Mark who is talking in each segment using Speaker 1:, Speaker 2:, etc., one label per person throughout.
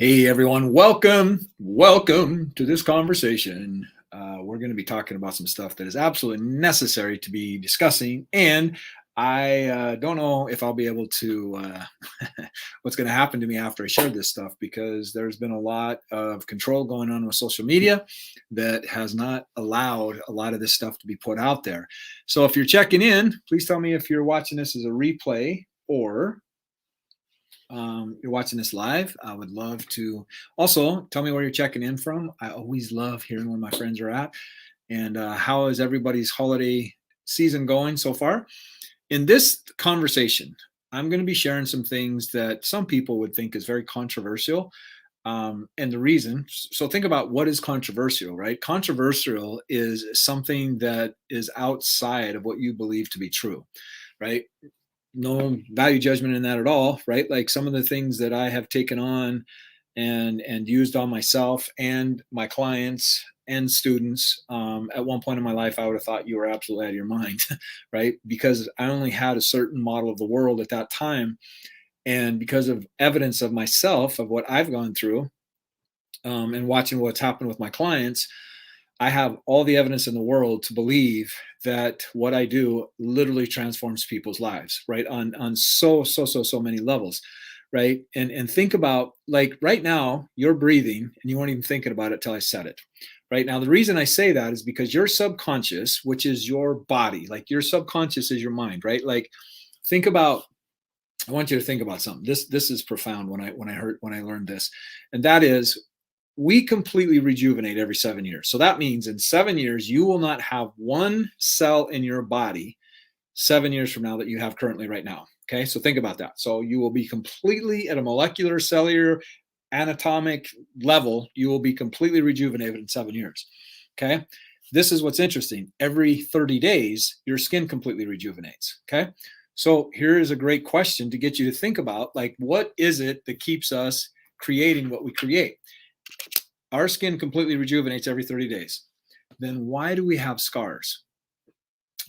Speaker 1: Hey everyone, welcome to this conversation. We're going to be talking about some stuff that is absolutely necessary to be discussing, and I don't know if I'll be able to what's going to happen to me after I share this stuff, because there's been a lot of control going on with social media that has not allowed a lot of this stuff to be put out there. So if you're checking in, please tell me if you're watching this as a replay or you're watching this live. I would love to also tell me where you're checking in from. I always love hearing where my friends are at. And how is everybody's holiday season going so far? In this conversation, I'm going to be sharing some things that some people would think is very controversial. And the reason, so think about what is controversial, right? Controversial is something that is outside of what you believe to be true, right? No value judgment in that at all, right? Like some of the things that I have taken on and used on myself and my clients and students, at one point in my life, I would have thought you were absolutely out of your mind, right? Because I only had a certain model of the world at that time, and because of evidence of myself, of what I've gone through, and watching what's happened with my clients, I have all the evidence in the world to believe that what I do literally transforms people's lives, right? On so many levels, right? And think about, like, right now you're breathing and you weren't even thinking about it till I said it. Right now, the reason I say that is because your subconscious, which is your body, like your subconscious is your mind, right? Like, think about. I want you to think about something. This is profound when I learned this, and that is, we completely rejuvenate every 7 years. So that means in 7 years, you will not have one cell in your body 7 years from now that you have currently right now. Okay. So think about that. So you will be completely at a molecular, cellular, anatomic level. You will be completely rejuvenated in 7 years. Okay. This is what's interesting. Every 30 days, your skin completely rejuvenates. Okay. So here is a great question to get you to think about, like, what is it that keeps us creating what we create? Our skin completely rejuvenates every 30 days. Then why do we have scars?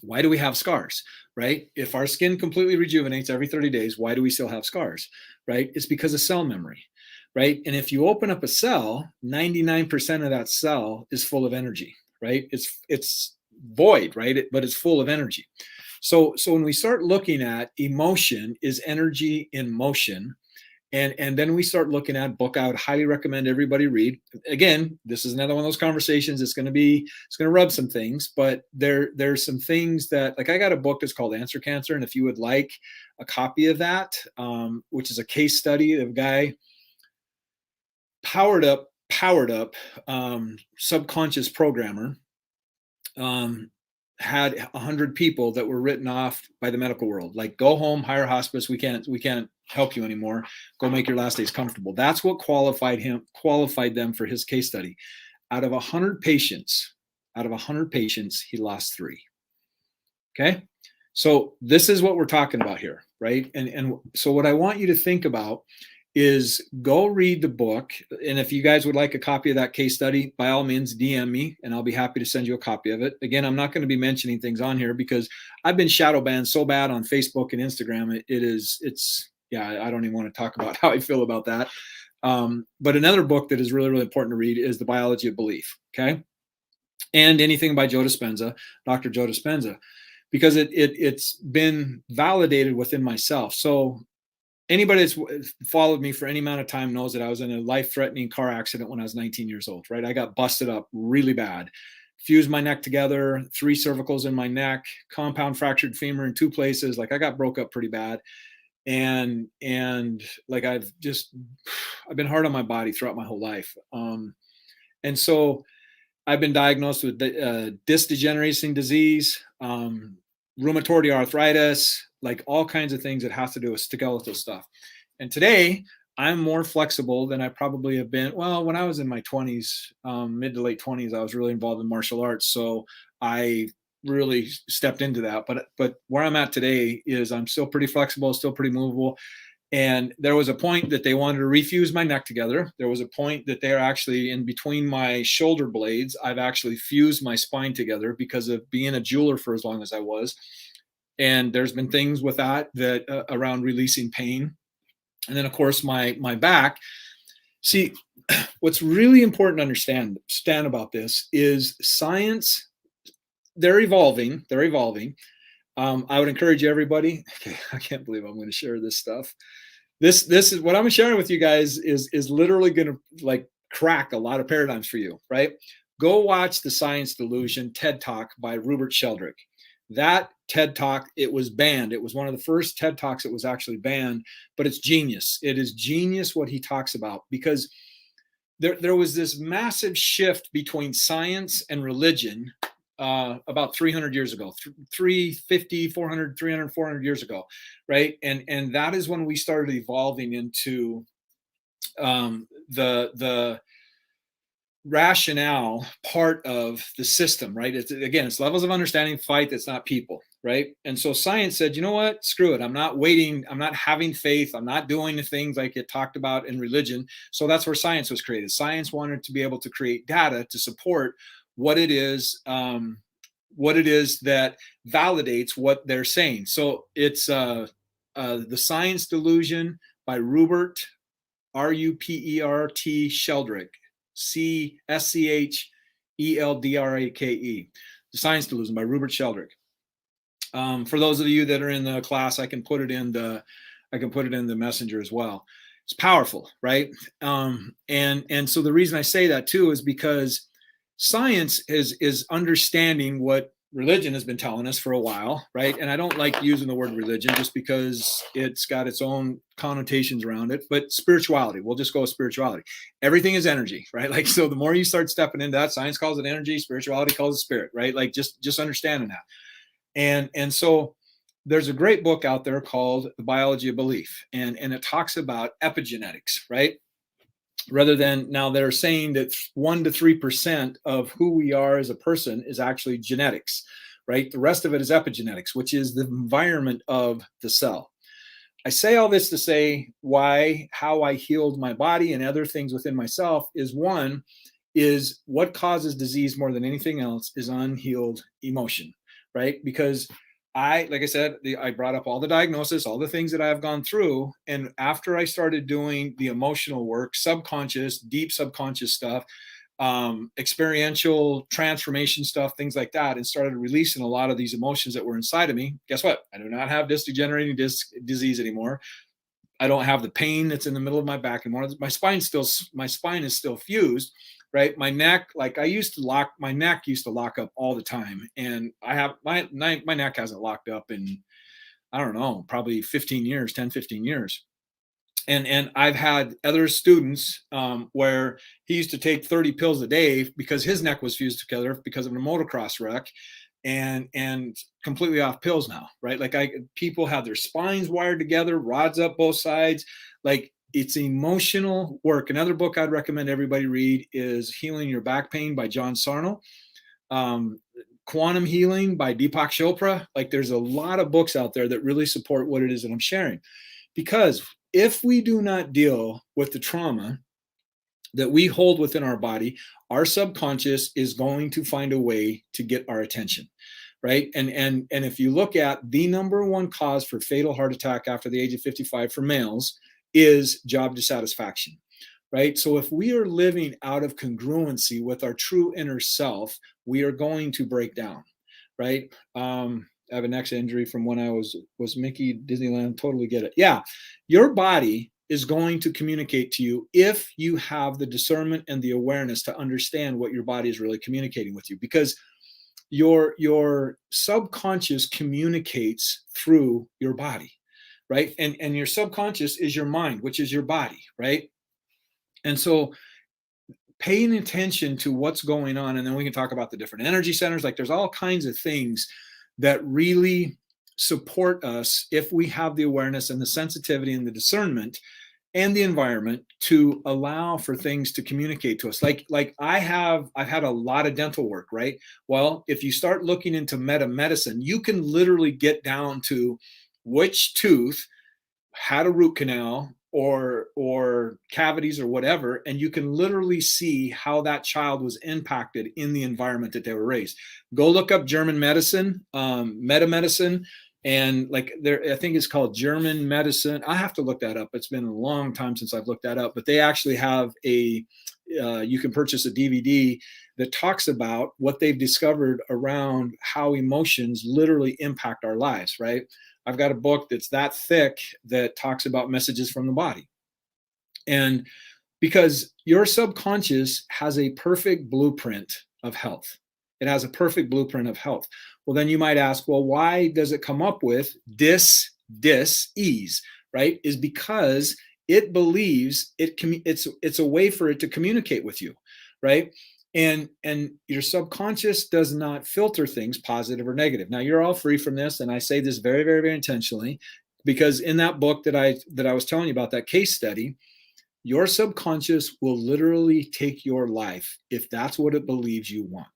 Speaker 1: Why do we have scars, right? If our skin completely rejuvenates every 30 days, why do we still have scars, right? It's because of cell memory, right? And if you open up a cell, 99% of that cell is full of energy, right? It's void, right? But it's full of energy. So when we start looking at emotion is energy in motion, and then we start looking at a book I would highly recommend everybody read. Again, this is another one of those conversations. It's going to rub some things, but there's some things that, like, I got a book that's called Answer Cancer. And if you would like a copy of that, which is a case study of a guy, powered up, subconscious programmer, had 100 people that were written off by the medical world. Like, go home, hire hospice. We can't help you anymore. Go make your last days comfortable. That's what qualified them for his case study. Out of 100 patients, he lost 3. Okay. So this is what we're talking about here, right? And so what I want you to think about is, go read the book. And if you guys would like a copy of that case study, by all means, DM me and I'll be happy to send you a copy of it. Again, I'm not going to be mentioning things on here because I've been shadow banned so bad on Facebook and Instagram. I don't even want to talk about how I feel about that. But another book that is really, really important to read is The Biology of Belief. Okay. And anything by Dr. Joe Dispenza, because it's been validated within myself. So anybody that's followed me for any amount of time knows that I was in a life-threatening car accident when I was 19 years old, right? I got busted up really bad, fused my neck together, 3 cervicals in my neck, compound fractured femur in 2 places. Like, I got broke up pretty bad. And like, I've been hard on my body throughout my whole life. And so I've been diagnosed with disc degeneration disease, rheumatoid arthritis, like all kinds of things that has to do with skeletal stuff. And today I'm more flexible than I probably have been. Well, when I was in my 20s, mid to late 20s, I was really involved in martial arts. So I really stepped into that. But where I'm at today is I'm still pretty flexible, still pretty movable. And there was a point that they wanted to refuse my neck together. There was a point that they're actually in between my shoulder blades. I've actually fused my spine together because of being a jeweler for as long as I was. And there's been things with that around releasing pain. And then, of course, my back. See, what's really important to understand about this is science. They're evolving. They're evolving. I would encourage everybody. Okay, I can't believe I'm going to share this stuff. This is what I'm sharing with you guys is literally going to like crack a lot of paradigms for you, right? Go watch the Science Delusion TED Talk by Rupert Sheldrake. That TED Talk, it was banned. It was one of the first TED Talks that was actually banned, but it's genius. It is genius what he talks about, because there was this massive shift between science and religion about 300 years ago, 350, 400, 300, 400 years ago, right? And that is when we started evolving into the rationale part of the system, right? It's levels of understanding, fight, that's not people, right? And so science said, you know what, screw it. I'm not waiting. I'm not having faith. I'm not doing the things like it talked about in religion. So that's where science was created. Science wanted to be able to create data to support what it is that validates what they're saying. So it's the Science Delusion by Rupert, Rupert Sheldrake, Scheldrake. The Science Delusion by Rupert Sheldrake. For those of you that are in the class, I can put it in the messenger as well. It's powerful, right? And so the reason I say that too is because science is understanding what religion has been telling us for a while, right? And I don't like using the word religion just because it's got its own connotations around it, but spirituality, we'll just go with spirituality. Everything is energy, right? Like, so the more you start stepping into that, science calls it energy, spirituality calls it spirit, right? Like just understanding that. And so there's a great book out there called The Biology of Belief, and it talks about epigenetics, right? Rather than, now they're saying that 1 to 3% of who we are as a person is actually genetics, right? The rest of it is epigenetics, which is the environment of the cell. I say all this to say how I healed my body and other things within myself is, one, is what causes disease more than anything else is unhealed emotion, right? Because like I said, I brought up all the diagnosis, all the things that I've gone through. And after I started doing the emotional work, subconscious, deep subconscious stuff, experiential transformation stuff, things like that, and started releasing a lot of these emotions that were inside of me, guess what? I do not have disc degenerating disc disease anymore. I don't have the pain that's in the middle of my back anymore. My spine is still fused, right? My neck, like my neck used to lock up all the time. And I have my neck hasn't locked up in, I don't know, probably 15 years, 10, 15 years. And I've had other students where he used to take 30 pills a day because his neck was fused together because of a motocross wreck, and completely off pills now, right? Like people have their spines wired together, rods up both sides. Like, it's emotional work. Another book I'd recommend everybody read is Healing Your Back Pain by John Sarno. Quantum Healing by Deepak Chopra. Like, there's a lot of books out there that really support what it is that I'm sharing. Because if we do not deal with the trauma that we hold within our body, our subconscious is going to find a way to get our attention, right? And if you look at the number one cause for fatal heart attack after the age of 55 for males is job dissatisfaction, right? So if we are living out of congruency with our true inner self, we are going to break down, right? I have a neck injury from when I was Mickey Disneyland. Totally get it. Yeah, your body is going to communicate to you if you have the discernment and the awareness to understand what your body is really communicating with you, because your subconscious communicates through your body, right? And your subconscious is your mind, which is your body, right? And so paying attention to what's going on, and then we can talk about the different energy centers. Like, there's all kinds of things that really support us if we have the awareness and the sensitivity and the discernment and the environment to allow for things to communicate to us. Like I've had a lot of dental work, right? Well, if you start looking into medicine, you can literally get down to which tooth had a root canal or cavities or whatever, and you can literally see how that child was impacted in the environment that they were raised. Go look up German medicine, medicine, And like there, I think it's called German medicine. I have to look that up. It's been a long time since I've looked that up, but they actually have you can purchase a DVD that talks about what they've discovered around how emotions literally impact our lives, right? I've got a book that's that thick that talks about messages from the body. And because your subconscious has a perfect blueprint of health. It has a perfect blueprint of health. Well, then you might ask, well, why does it come up with ease, right? Is because it believes it's a way for it to communicate with you, right? And your subconscious does not filter things positive or negative. Now you're all free from this, and I say this very, very, very intentionally, because in that book that I was telling you about, that case study, your subconscious will literally take your life if that's what it believes you want.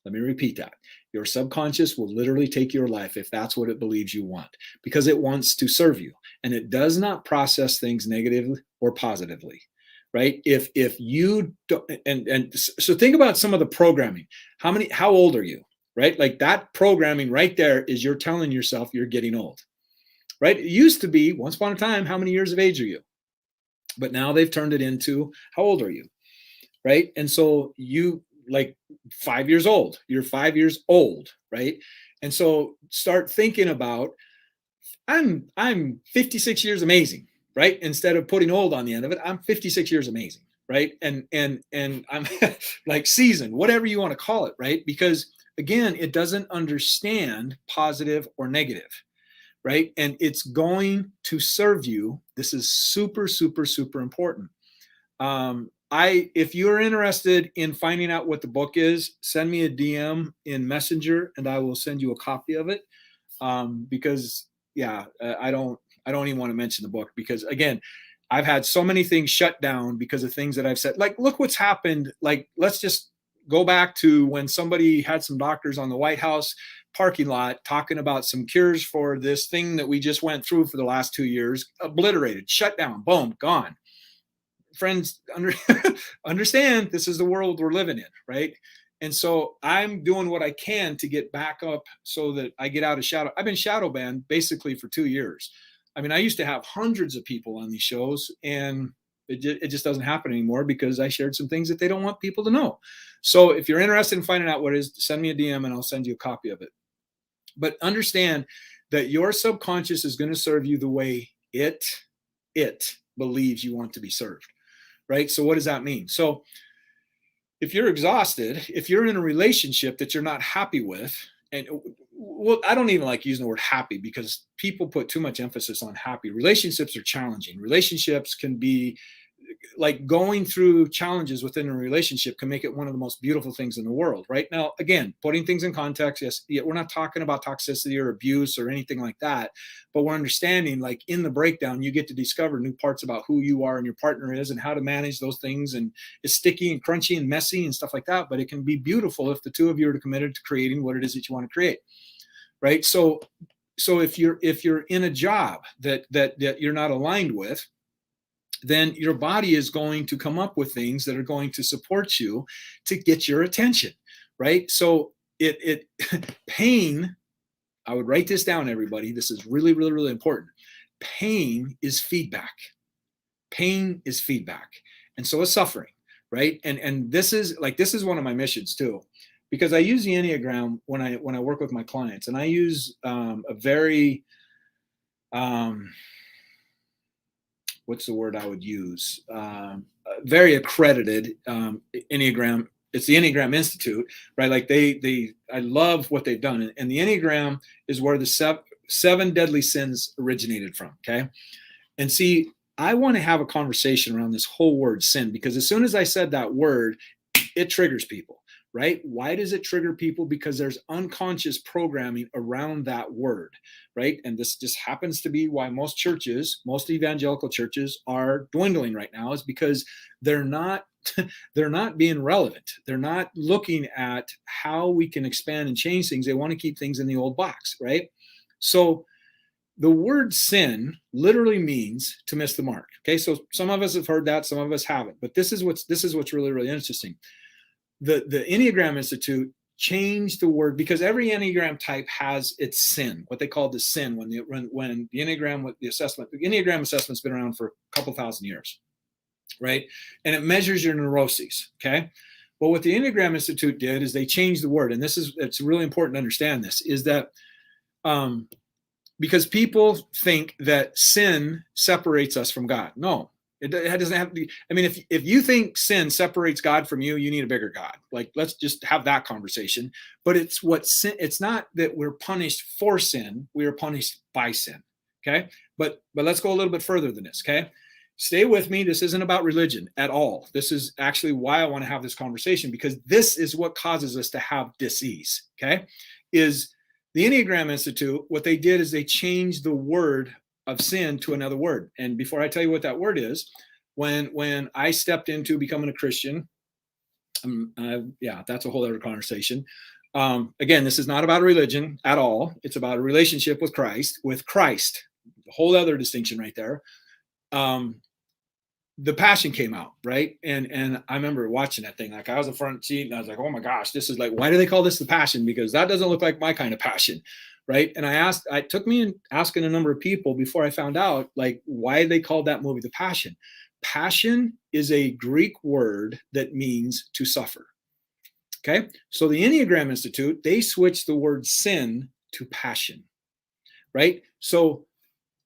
Speaker 1: Let me repeat that. Your subconscious will literally take your life if that's what it believes you want, because it wants to serve you, and it does not process things negatively or positively, right? If you don't, and so think about some of the programming. How old are you, right? Like that programming right there is you're telling yourself you're getting old, right? It used to be once upon a time, how many years of age are you? But now they've turned it into how old are you, right? And so you like 5 years old, you're 5 years old, right? And so start thinking about I'm 56 years amazing, right? Instead of putting old on the end of it, I'm 56 years amazing, right? And I'm like seasoned, whatever you want to call it, right? Because again, it doesn't understand positive or negative, right? And it's going to serve you. This is super, super, super important. If you're interested in finding out what the book is, send me a DM in Messenger, and I will send you a copy of it. Because yeah, I don't even want to mention the book, because again, I've had so many things shut down because of things that I've said. Like, look what's happened. Like, let's just go back to when somebody had some doctors on the White House parking lot talking about some cures for this thing that we just went through for the last 2 years. Obliterated, shut down, boom, gone. Friends, understand this is the world we're living in, right? And so I'm doing what I can to get back up so that I get out of shadow. I've been shadow banned basically for 2 years. I mean, I used to have hundreds of people on these shows, and it just doesn't happen anymore because I shared some things that they don't want people to know. So if you're interested in finding out what it is, send me a DM and I'll send you a copy of it. But understand that your subconscious is going to serve you the way it believes you want to be served, right? So what does that mean? So if you're exhausted, if you're in a relationship that you're not happy with, and well, I don't even like using the word happy because people put too much emphasis on happy. Relationships are challenging. Relationships can be like going through challenges within a relationship can make it one of the most beautiful things in the world. Right now, again, putting things in context, yes, we're not talking about toxicity or abuse or anything like that, but we're understanding, like, in the breakdown, you get to discover new parts about who you are and your partner is and how to manage those things. And it's sticky and crunchy and messy and stuff like that, but it can be beautiful if the two of you are committed to creating what it is that you want to create, right? So if you're in a job that you're not aligned with, then your body is going to come up with things that are going to support you to get your attention, right? So it pain, I would write this down, everybody. This is really, really, really important. Pain is feedback. Pain is feedback. And so is suffering, right? And this is one of my missions too, because I use the Enneagram when I work with my clients, and I use a very what's the word I would use? Very accredited Enneagram. It's the Enneagram Institute, right? Like I love what they've done. And the Enneagram is where the seven deadly sins originated from. Okay. And see, I want to have a conversation around this whole word sin, because as soon as I said that word, it triggers people, right? Why does it trigger people? Because there's unconscious programming around that word, right? And this just happens to be why most evangelical churches are dwindling right now, is because they're not being relevant. They're not looking at how we can expand and change things. They want to keep things in the old box, right? So the word sin literally means to miss the mark. Okay, so some of us have heard that, some of us haven't, but this is what's really, really interesting. The Enneagram Institute change the word, because every Enneagram type has its sin, what they call the sin, when the Enneagram assessment's been around for a couple thousand years, right? And it measures your neuroses, okay? But what the Enneagram Institute did is they changed the word, and it's really important to understand this, is that because people think that sin separates us from God. No, it doesn't have to be. I mean, if you think sin separates God from you, you need a bigger God. Like, let's just have that conversation. But it's what sin. It's not that we're punished for sin; we are punished by sin. Okay, but let's go a little bit further than this. Okay, stay with me. This isn't about religion at all. This is actually why I want to have this conversation, because this is what causes us to have dis-ease. Okay, is the Enneagram Institute, what they did is they changed the word of sin to another word. And before I tell you what that word is, when I stepped into becoming a Christian, that's a whole other conversation. Again, this is not about religion at all. It's about a relationship with Christ, a whole other distinction right there. The Passion came out, right? And I remember watching that thing. Like, I was in front seat and I was like, oh my gosh, this is like, why do they call this the Passion? Because that doesn't look like my kind of passion, right? And it took me asking a number of people before I found out, like, why they called that movie the Passion. Passion is a Greek word that means to suffer. Okay. So the Enneagram Institute, they switched the word sin to passion, right? So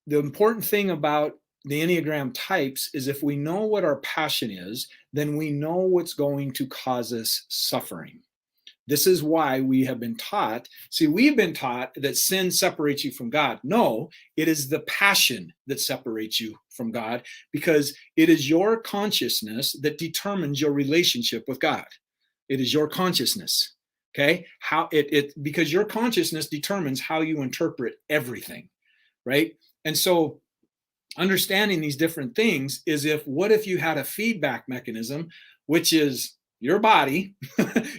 Speaker 1: the important thing about the Enneagram types is, if we know what our passion is, then we know what's going to cause us suffering. This is why we have been taught. See, we've been taught that sin separates you from God. No, it is the passion that separates you from God, because it is your consciousness that determines your relationship with God. It is your consciousness. Okay? Because your consciousness determines how you interpret everything, right? And so understanding these different things is, what if you had a feedback mechanism, which is your body.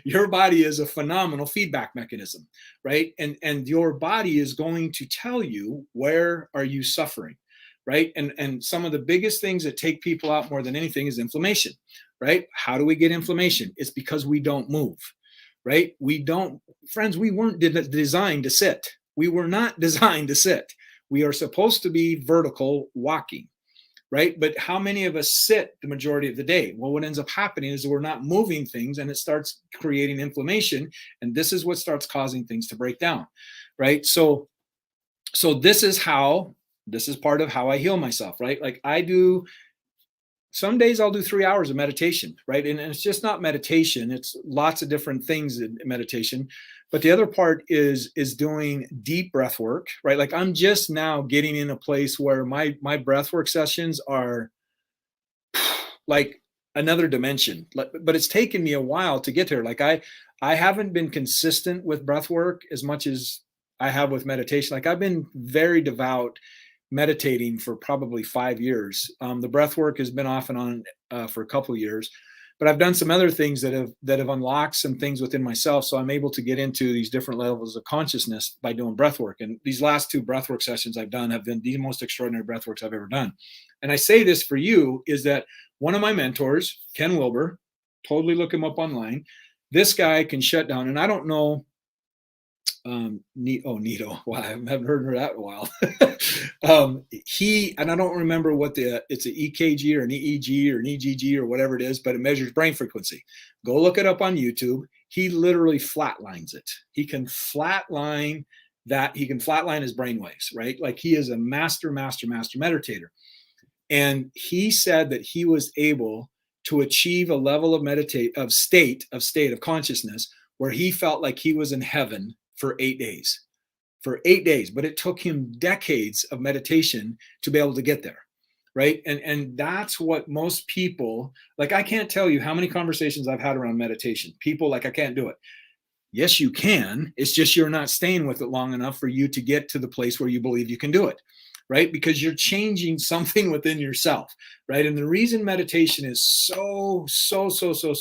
Speaker 1: Your body is a phenomenal feedback mechanism, right? And your body is going to tell you, where are you suffering, right? And some of the biggest things that take people out more than anything is inflammation, right? How do we get inflammation? It's because we don't move, right? Friends, we weren't designed to sit. We were not designed to sit. We are supposed to be vertical walking, right? But how many of us sit the majority of the day? Well, what ends up happening is we're not moving things, and it starts creating inflammation. And this is what starts causing things to break down, right? So this is part of how I heal myself, right? Like, some days I'll do 3 hours of meditation, right? And it's just not meditation. It's lots of different things in meditation. But the other part is doing deep breath work, right? Like, I'm just now getting in a place where my breath work sessions are like another dimension. But it's taken me a while to get there. Like, I haven't been consistent with breath work as much as I have with meditation. Like, I've been very devout meditating for probably 5 years. The breath work has been off and on for a couple of years, but I've done some other things that have unlocked some things within myself. So I'm able to get into these different levels of consciousness by doing breath work. And these last 2 breath work sessions I've done have been the most extraordinary breath works I've ever done. And I say this for you, is that one of my mentors, Ken Wilber, totally look him up online. This guy can shut down, and I don't know, Nito. Wow, I haven't heard that in a while. And I don't remember it's an EKG or an EEG or an EGG or whatever it is, but it measures brain frequency. Go look it up on YouTube. He literally flatlines it. He can flatline that. He can flatline his brain waves, right? Like, he is a master meditator. And he said that he was able to achieve a level of state of consciousness where he felt like he was in heaven for 8 days. But it took him decades of meditation to be able to get there, right? And that's what most people, like, I can't tell you how many conversations I've had around meditation. People like, I can't do it. Yes, you can. It's just you're not staying with it long enough for you to get to the place where you believe you can do it, right? Because you're changing something within yourself, right? And the reason meditation is so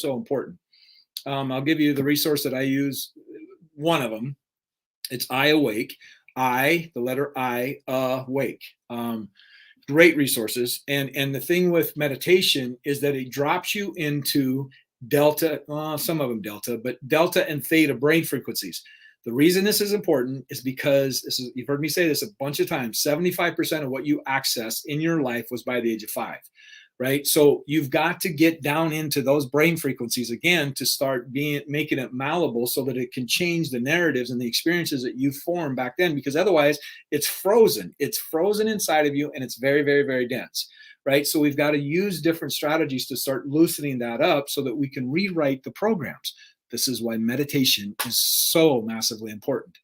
Speaker 1: important. I'll give you the resource that I use. One of them. It's I Awake. The letter I, awake. Great resources. And the thing with meditation is that it drops you into delta, some of them delta, but delta and theta brain frequencies. The reason this is important is because you've heard me say this a bunch of times, 75% of what you accessed in your life was by the age of 5, right? So you've got to get down into those brain frequencies again to start making it malleable so that it can change the narratives and the experiences that you formed back then, because otherwise it's frozen. It's frozen inside of you and it's very, very, very dense. Right. So we've got to use different strategies to start loosening that up so that we can rewrite the programs. This is why meditation is so massively important.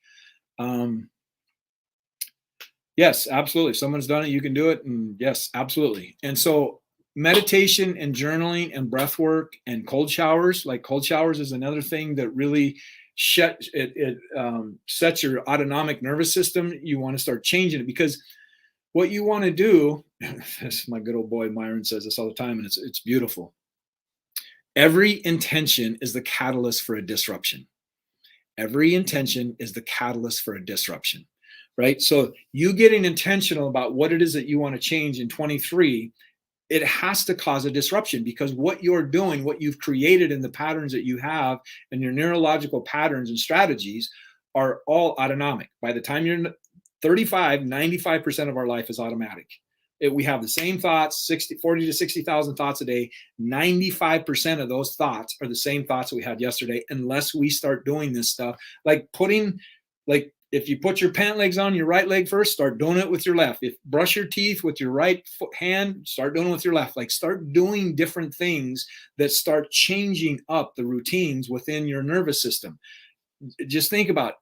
Speaker 1: Yes, absolutely. If someone's done it, you can do it. And yes, absolutely. And so meditation and journaling and breath work and cold showers, like cold showers is another thing that really sets your autonomic nervous system. You want to start changing it, because what you want to do, as my good old boy Myron says this all the time, and it's beautiful. Every intention is the catalyst for a disruption. Every intention is the catalyst for a disruption, right? So you getting intentional about what it is that you want to change in 23, it has to cause a disruption, because what you're doing, what you've created in the patterns that you have and your neurological patterns and strategies are all autonomic. By the time you're 35, 95% of our life is automatic. We have the same thoughts, 40 to 60,000 thoughts a day. 95% of those thoughts are the same thoughts that we had yesterday, unless we start doing this stuff. Like if you put your pant legs on your right leg first, start doing it with your left. If brush your teeth with your right hand, start doing it with your left. Like start doing different things that start changing up the routines within your nervous system. Just think about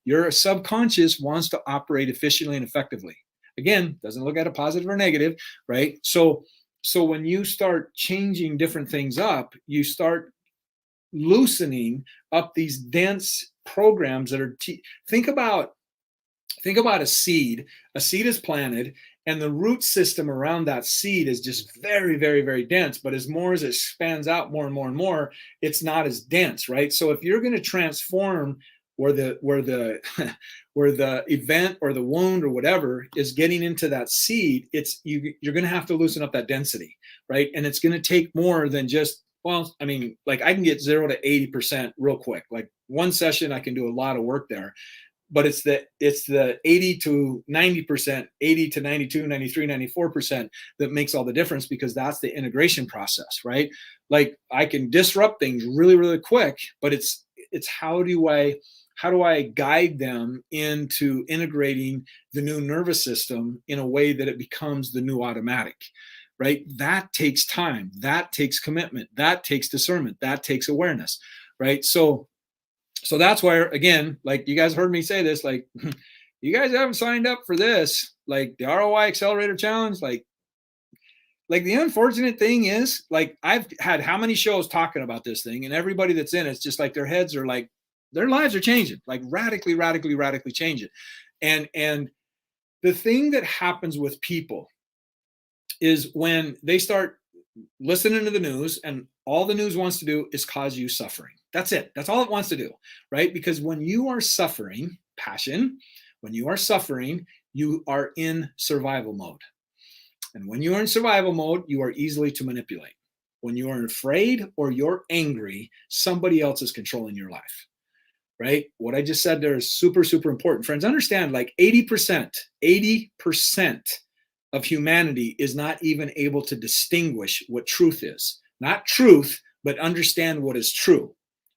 Speaker 1: your subconscious wants to operate efficiently and effectively. Again, doesn't look at a positive or negative, right? So when you start changing different things up, you start loosening up these dense programs that are, think about a seed. A seed is planted, and the root system around that seed is just very, very, very dense. But as it expands out more and more and more, it's not as dense, right? So if you're going to transform where the event or the wound or whatever is getting into that seed, you're going to have to loosen up that density, right? And it's going to take more than just, well, I mean, like I can get 0 to 80% real quick. Like one session, I can do a lot of work there. But it's the 80 to 90%, 80 to 92, 93, 94% that makes all the difference, because that's the integration process, right? Like I can disrupt things really, really quick, but it's how do I guide them into integrating the new nervous system in a way that it becomes the new automatic, right? That takes time, that takes commitment, that takes discernment, that takes awareness, right? So that's why, again, like you guys heard me say this, like you guys haven't signed up for this, like the ROI Accelerator Challenge. Like the unfortunate thing is, like I've had how many shows talking about this thing, and everybody that's in it's just like their heads are like, their lives are changing, like radically, radically, radically changing. And the thing that happens with people is when they start listening to the news, and all the news wants to do is cause you suffering. That's it. That's all it wants to do, right? Because when you are suffering, when you are suffering, you are in survival mode. And when you are in survival mode, you are easily to manipulate. When you are afraid or you're angry, somebody else is controlling your life, right? What I just said there is super, super important. Friends, understand, like 80% of humanity is not even able to distinguish what truth is. Not truth, but understand what is true,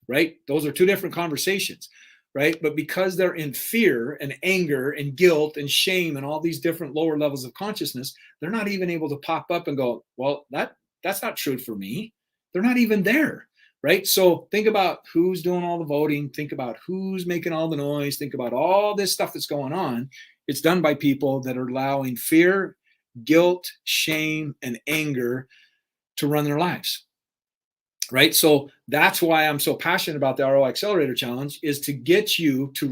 Speaker 1: right? Those are two different conversations, right? But because they're in fear and anger and guilt and shame and all these different lower levels of consciousness, they're not even able to pop up and go, well, that's not true for me. They're not even there, right? So think about who's doing all the voting. Think about who's making all the noise. Think about all this stuff that's going on. It's done by people that are allowing fear, guilt, shame, and anger to run their lives, right? So that's why I'm so passionate about the ROI Accelerator Challenge, is to get you to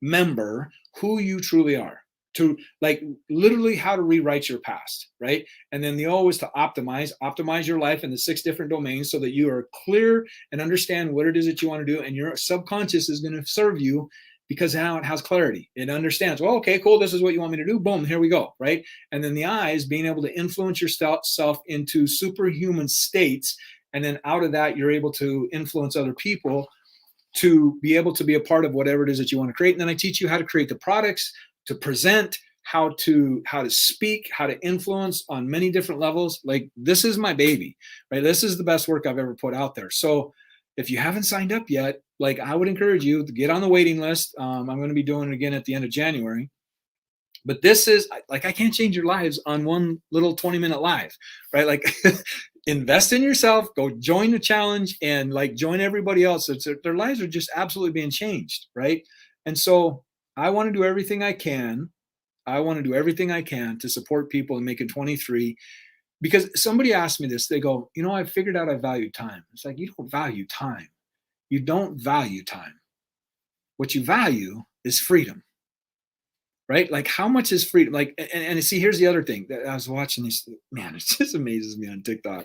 Speaker 1: remember who you truly are, to like literally how to rewrite your past, right? And then the O is to optimize your life in the 6 different domains so that you are clear and understand what it is that you want to do. And your subconscious is going to serve you, because now it has clarity. It understands, well, okay, cool, this is what you want me to do. Boom, here we go, right? And then the I is being able to influence yourself into superhuman states And then out of that, you're able to influence other people to be able to be a part of whatever it is that you want to create. And then I teach you how to create the products, to present, how to speak, how to influence on many different levels. Like, this is my baby, right? This is the best work I've ever put out there. So if you haven't signed up yet, like, I would encourage you to get on the waiting list. I'm going to be doing it again at the end of January. But this is like, I can't change your lives on one little 20-minute live, right? Like, invest in yourself, go join the challenge, and like join everybody else. Their lives are just absolutely being changed, right? And so I want to do everything I can. I want to do everything I can to support people in making 23, because somebody asked me this. They go, I figured out I value time. It's like, you don't value time. You don't value time. What you value is freedom. Right? Like, how much is freedom? Like, and see, here's the other thing that I was watching this, man, it just amazes me on TikTok,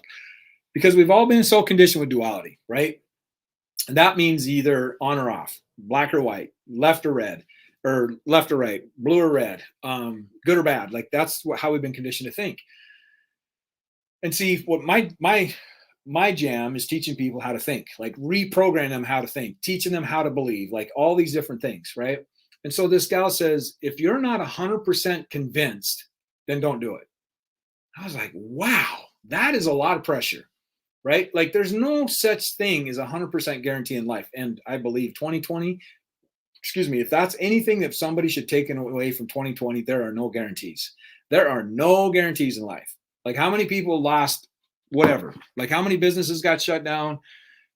Speaker 1: because we've all been so conditioned with duality, right? And that means either on or off, black or white, left or red, or left or right, blue or red, good or bad. Like, that's how we've been conditioned to think. And see, what my jam is teaching people how to think, like reprogram them how to think, teaching them how to believe, like all these different things, right? And so this gal says, if you're not 100% convinced, then don't do it. I was like, wow, that is a lot of pressure, right? Like, there's no such thing as 100% guarantee in life. And I believe 2020, if that's anything that somebody should take away from 2020, there are no guarantees. There are no guarantees in life. Like, how many people lost whatever? Like, how many businesses got shut down?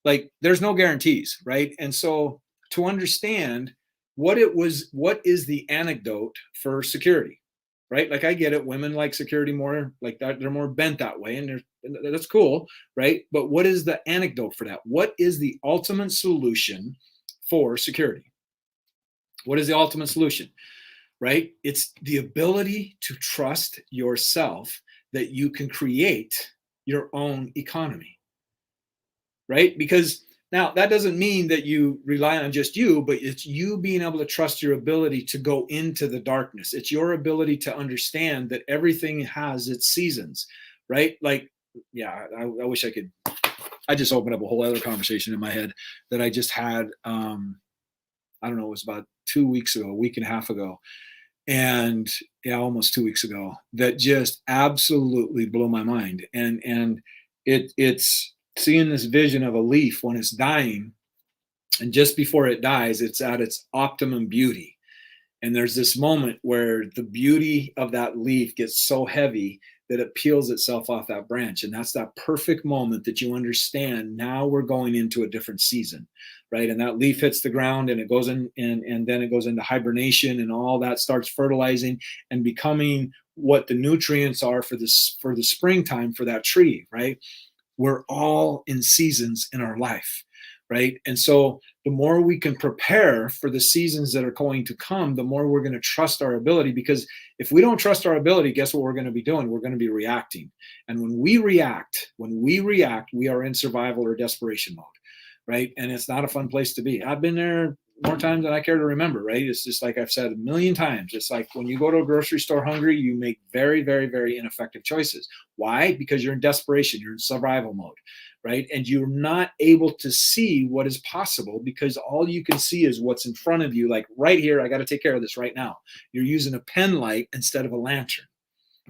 Speaker 1: Like, there's no guarantees, right? And so to understand what is the anecdote for security, right? Like, I get it. Women like security more, like that. They're more bent that way, and that's cool, right? But what is the anecdote for that? What is the ultimate solution for security? What is the ultimate solution, right? It's the ability to trust yourself that you can create your own economy, right? Because now, that doesn't mean that you rely on just you, but it's you being able to trust your ability to go into the darkness. It's your ability to understand that everything has its seasons, right? Like, yeah, I wish I could. I just opened up a whole other conversation in my head that I just had. I don't know, it was about 2 weeks ago, a week and a half ago. And yeah, almost 2 weeks ago, that just absolutely blew my mind. And it's seeing this vision of a leaf when it's dying, and just before it dies, it's at its optimum beauty. And there's this moment where the beauty of that leaf gets so heavy that it peels itself off that branch. And that's that perfect moment that you understand, now we're going into a different season, right? And that leaf hits the ground, and it goes in, and then it goes into hibernation, and all that starts fertilizing and becoming what the nutrients are for the springtime for that tree, right? We're all in seasons in our life, right? And so the more we can prepare for the seasons that are going to come, the more we're going to trust our ability. Because if we don't trust our ability, guess what we're going to be doing? We're going to be reacting. And when we react, we are in survival or desperation mode, right? And it's not a fun place to be. I've been there more times than I care to remember, right? It's just like I've said a million times. It's like when you go to a grocery store hungry, you make very, very, very ineffective choices. Why? Because you're in desperation, you're in survival mode, right? And you're not able to see what is possible, because all you can see is what's in front of you. Like, right here, I got to take care of this right now. You're using a pen light instead of a lantern,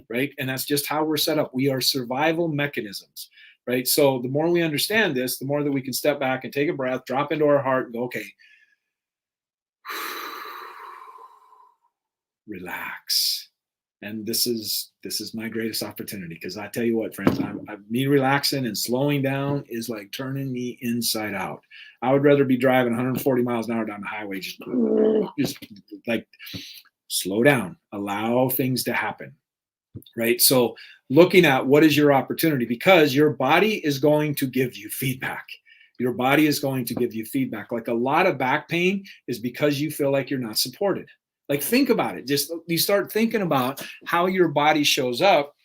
Speaker 1: right? And that's just how we're set up. We are survival mechanisms, right? So the more we understand this, the more that we can step back and take a breath, drop into our heart, and go, okay, relax. And this is my greatest opportunity, because I tell you what, friends, me relaxing and slowing down is like turning me inside out. I would rather be driving 140 miles an hour down the highway, just like slow down, allow things to happen, right? So looking at what is your opportunity, because your body is going to give you feedback. Your body is going to give you feedback. Like, a lot of back pain is because you feel like you're not supported. Like, think about it. Just you start thinking about how your body shows up.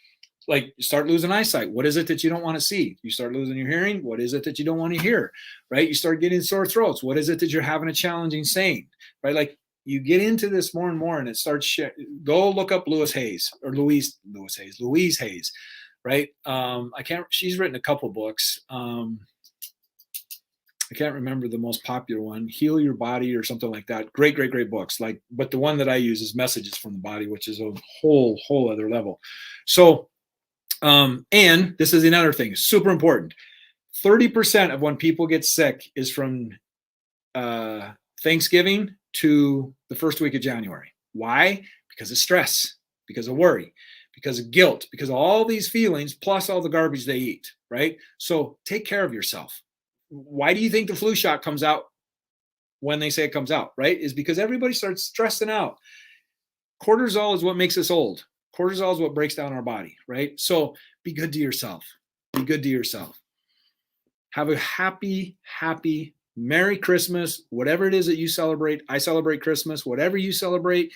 Speaker 1: Like, you start losing eyesight. What is it that you don't want to see? You start losing your hearing. What is it that you don't want to hear? Right? You start getting sore throats. What is it that you're having a challenging saying? Right? Like, you get into this more and more, and it starts. Go look up Louise Hayes. right? She's written a couple books. I can't remember the most popular one, Heal Your Body or something like that. Great, great, great books. But the one that I use is Messages from the Body, which is a whole other level. So, and this is another thing, super important. 30% of when people get sick is from Thanksgiving to the first week of January. Why? Because of stress, because of worry, because of guilt, because of all these feelings, plus all the garbage they eat, right? So take care of yourself. Why do you think the flu shot comes out when they say it comes out, right? Is because everybody starts stressing out. Cortisol is what makes us old. Cortisol is what breaks down our body, right? So be good to yourself. Be good to yourself. Have a happy Merry Christmas, whatever it is that you celebrate. I celebrate Christmas, whatever you celebrate.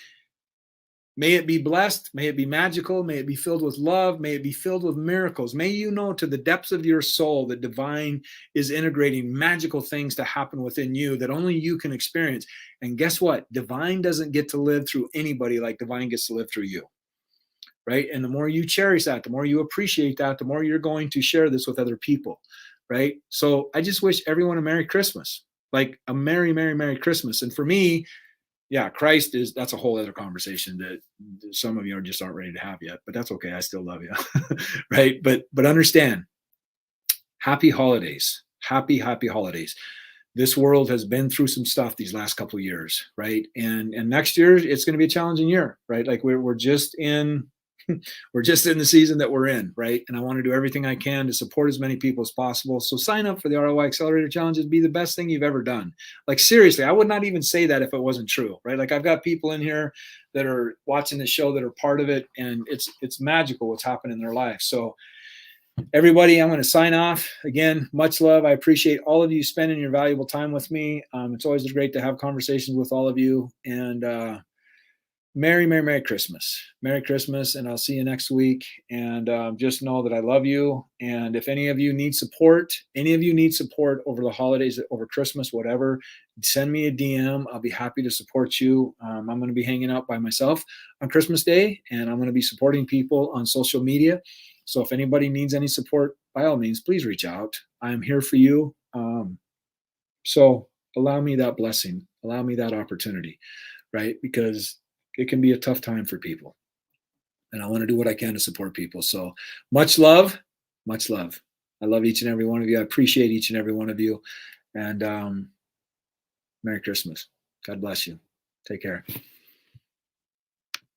Speaker 1: May it be blessed. May it be magical. May it be filled with love. May it be filled with miracles. May you know to the depths of your soul that divine is integrating magical things to happen within you that only you can experience. And guess what? Divine doesn't get to live through anybody like divine gets to live through you, right? And the more you cherish that, the more you appreciate that, the more you're going to share this with other people, right? So I just wish everyone a Merry Christmas, like a Merry Christmas. And for me, yeah, Christ that's a whole other conversation that some of you just aren't ready to have yet, but that's okay. I still love you. Right. But understand, happy holidays, happy holidays. This world has been through some stuff these last couple of years. Right. And next year it's going to be a challenging year, right? Like we're just in the season that we're in, right? And I want to do everything I can to support as many people as possible. So sign up for the ROI Accelerator Challenge. It'd be the best thing you've ever done. Like seriously, I would not even say that if it wasn't true, right? Like I've got people in here that are watching the show that are part of it, and it's magical what's happened in their life. So everybody, I'm going to sign off. Again, much love. I appreciate all of you spending your valuable time with me. It's always great to have conversations with all of you. And Merry Christmas. Merry Christmas, and I'll see you next week. And just know that I love you. And if any of you need support over the holidays, over Christmas, whatever, send me a DM. I'll be happy to support you. I'm going to be hanging out by myself on Christmas Day, and I'm going to be supporting people on social media. So if anybody needs any support, by all means, please reach out. I'm here for you. So allow me that blessing. Allow me that opportunity, right? Because it can be a tough time for people. And I want to do what I can to support people. So much love, much love. I love each and every one of you. I appreciate each and every one of you. And Merry Christmas. God bless you. Take care.